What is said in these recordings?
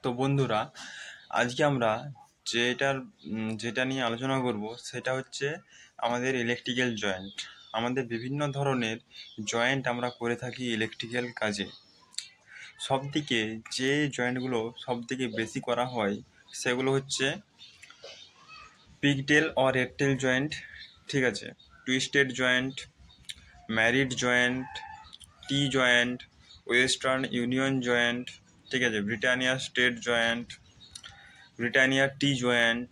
তো বন্ধুরা, আজকে আমরা যেটা নিয়ে আলোচনা করব সেটা হচ্ছে আমাদের ইলেকট্রিক্যাল জয়েন্ট। আমাদের বিভিন্ন ধরনের জয়েন্ট আমরা করে থাকি ইলেকট্রিক্যাল কাজে। সবথেকে যে জয়েন্টগুলো সবথেকে বেশি করা হয় সেগুলো হচ্ছে পিগটেল অর রেকটেল জয়েন্ট, ঠিক আছে, twisted joint, married joint, tee joint, Western Union joint, ঠিক আছে, Britannia straight joint, Britannia tee joint,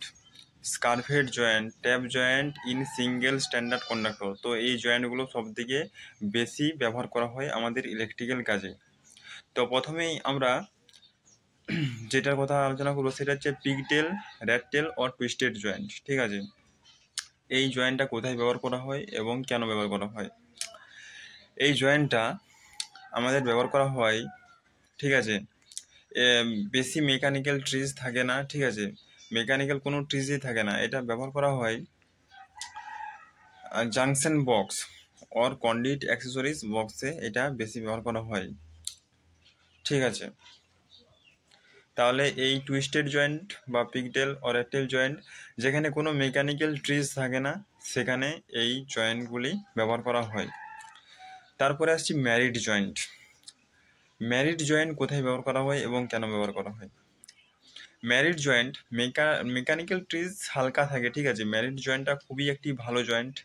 scarfed joint, tap joint in single standard conductor. তো এই জয়েন্টগুলো সবথেকে বেশি ব্যবহার করা হয় আমাদের ইলেকট্রিক্যাল কাজে। তো প্রথমেই আমরা যেটার কথা আলোচনা করবো সেটা হচ্ছে পিগটেল, র্যাটটেল অর টুইস্টেড জয়েন্ট, ঠিক আছে। এই জয়েন্টটা কোথায় ব্যবহার করা হয় এবং কেন ব্যবহার করা হয়? এই জয়েন্টটা আমাদের ব্যবহার করা হয়, ঠিক আছে, বেশি মেকানিক্যাল ট্রিজ থাকে না, ঠিক আছে, মেকানিক্যাল কোনো ট্রিজই থাকে না। এটা ব্যবহার করা হয় জাংশন বক্স অর কন্ডিট অ্যাক্সেসরিজ বক্সে, এটা বেশি ব্যবহার করা হয়, ঠিক আছে। তাহলে এই টুইস্টেড জয়েন্ট বা পিগটেল অর র্যাটটেল জয়েন্ট যেখানে কোনো মেকানিক্যাল ট্রিজ থাকে না সেখানে এই জয়েন্টগুলি ব্যবহার করা হয়। তারপরে আসছি ম্যারিড জয়েন্ট। ম্যারিড জয়েন্ট কোথায় ব্যবহার করা হয় এবং কেন ব্যবহার করা হয়? ম্যারিড জয়েন্ট মেকানিক্যাল ট্রিজ হালকা থাকে, ঠিক আছে। ম্যারিড জয়েন্টটা খুবই একটি ভালো জয়েন্ট।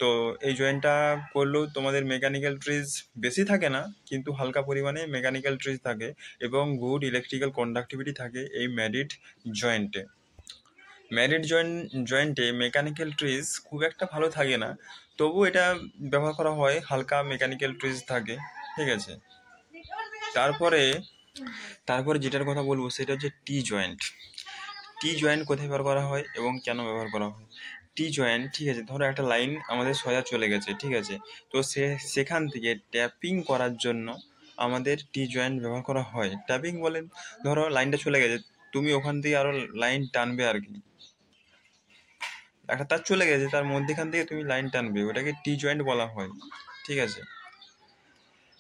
তো এই জয়েন্টটা করলেও তোমাদের মেকানিক্যাল ট্রিজ বেশি থাকে না, কিন্তু হালকা পরিমাণে মেকানিক্যাল ট্রিজ থাকে এবং গুড ইলেকট্রিক্যাল কন্ডাক্টিভিটি থাকে এই ম্যারিড জয়েন্টে। ম্যারিড জয়েন্টে মেকানিক্যাল ট্রিজ খুব একটা ভালো থাকে না, তবু এটা ব্যবহার করা হয়, হালকা মেকানিক্যাল ট্রিজ থাকে, ঠিক আছে। তারপরে যেটার কথা বলবো সেটা হচ্ছে টি জয়েন্ট। টি জয়েন্ট কোথায় ব্যবহার করা হয় এবং কেন ব্যবহার করা হয়? টি জয়েন্ট, ঠিক আছে, ধরো একটা লাইন আমাদের সোজা চলে গেছে, ঠিক আছে, তো সেখান থেকে ট্যাপিং করার জন্য আমাদের টি জয়েন্ট ব্যবহার করা হয়। ট্যাপিং বলে, ধরো লাইনটা চলে গেছে, তুমি ওখান থেকে আরো লাইন টানবে আর কি, একটা তার চলে গেছে, তার মধ্যেখান থেকে তুমি লাইন টানবে, ওটাকে টি জয়েন্ট বলা হয়, ঠিক আছে।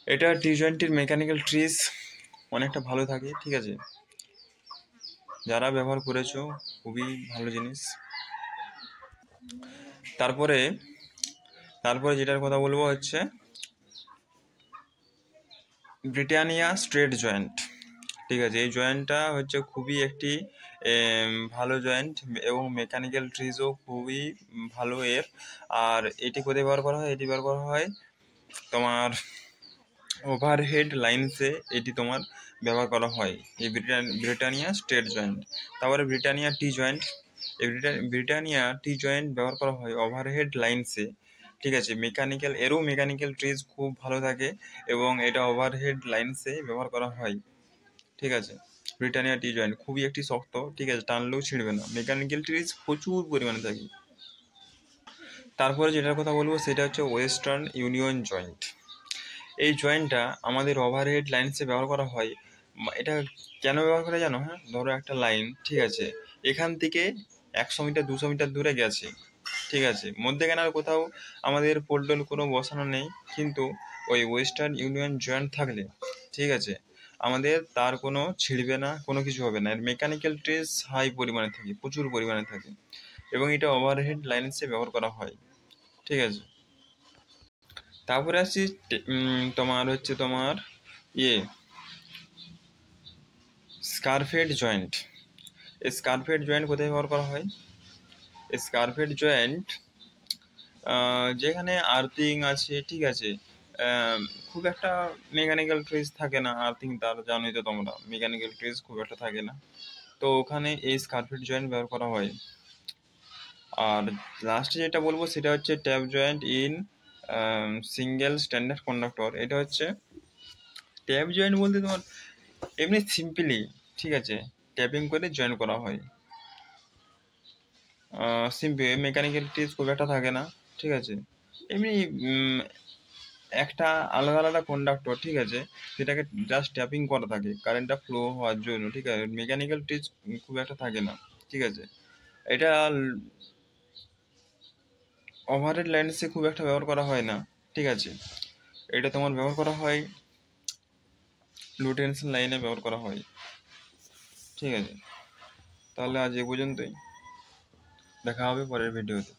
এটা টি জয়েন্টের মেকানিক্যাল ট্রিজ অনেকটা ভালো থাকে, ঠিক আছে, যারা ব্যবহার করেছো খুবই ভালো জিনিস। তারপরে যেটার কথা বলবো হচ্ছে ব্রিটানিয়া স্ট্রেট জয়েন্ট, ঠিক আছে। এই জয়েন্টটা হচ্ছে খুবই একটি ভালো জয়েন্ট এবং মেকানিক্যাল ট্রিজও খুবই ভালো এর। আর এটি কোথায় ব্যবহার করা হয়? এটি ব্যবহার করা হয় তোমার ওভারহেড লাইন্সে, এটি তোমার ব্যবহার করা হয় এই ব্রিটানিয়া স্ট্রেট জয়েন্ট। তারপরে ব্রিটানিয়া টি জয়েন্ট, এই ব্রিটানিয়া টি জয়েন্ট ব্যবহার করা হয় ওভারহেড লাইন্সে, ঠিক আছে। এরও মেকানিক্যাল ট্রিজ খুব ভালো থাকে এবং এটা ওভারহেড লাইন্সে ব্যবহার করা হয়, ঠিক আছে। ব্রিটানিয়া টি জয়েন্ট খুবই একটি শক্ত, ঠিক আছে, টানলেও ছিঁড়বে না, মেকানিক্যাল ট্রিজ প্রচুর পরিমাণে থাকে। তারপরে যেটার কথা বলবো সেটা হচ্ছে ওয়েস্টার্ন ইউনিয়ন জয়েন্ট। এই জয়েন্টটা আমাদের ওভারহেড লাইন্সে ব্যবহার করা হয়। এটা কেন ব্যবহার করে জানো? হ্যাঁ, ধরো একটা লাইন, ঠিক আছে, এখান থেকে 100 মিটার 200 মিটার দূরে গেছে, ঠিক আছে, মধ্যেখানে আর কোথাও আমাদের পোল্টল কোনো বসানো নেই, কিন্তু ওই ওয়েস্টার্ন ইউনিয়ন জয়েন্ট থাকলে, ঠিক আছে, আমাদের তার কোনো ছিঁড়বে না, কোনো কিছু হবে না। এর মেকানিক্যাল ট্রিজ হাই পরিমাণে থাকে, প্রচুর পরিমাণে থাকে এবং এটা ওভারহেড লাইন্সে ব্যবহার করা হয়, ঠিক আছে। তারপরে আসছি তোমার স্কারফেট জয়েন্ট। এই স্কারফেট জয়েন্ট কোথায় ব্যবহার করা হয়? স্কারফেট জয়েন্ট যেখানে আর্থিং আছে, ঠিক আছে, খুব একটা মেকানিক্যাল ট্রিজ থাকে না, আর্থিং তার জানোই তো তোমরা, মেকানিক্যাল ট্রিজ খুব একটা থাকে না, তো ওখানে এই স্কারফেট জয়েন্ট ব্যবহার করা হয়। আর লাস্টে যেটা বলবো সেটা হচ্ছে tap joint in single standard conductor. এটা হচ্ছে ট্যাপ জয়েন্ট বলতে তোমার এমনি সিম্পলি, ঠিক আছে, ট্যাপিং করে জয়েন করা হয়, সিম্পল, মেকানিক্যাল ট্রিজ খুব একটা থাকে না, ঠিক আছে, এমনি একটা আলাদা আলাদা কন্ডাক্টর, ঠিক আছে, সেটাকে জাস্ট ট্যাপিং করা থাকে কারেন্টটা ফ্লো হওয়ার জন্য, ঠিক আছে, মেকানিক্যাল ট্রিজ খুব একটা থাকে না, ঠিক আছে। এটা ওভারহেড লাইন্সে খুব একটা ব্যবহার করা হয় না, ঠিক আছে, এটা তোমার ব্যবহার করা হয় লো টেনশন লাইনে ব্যবহার করা হয়। ঠিক আছে, তাহলে আজ এ পর্যন্তই, দেখা হবে পরের ভিডিওতে।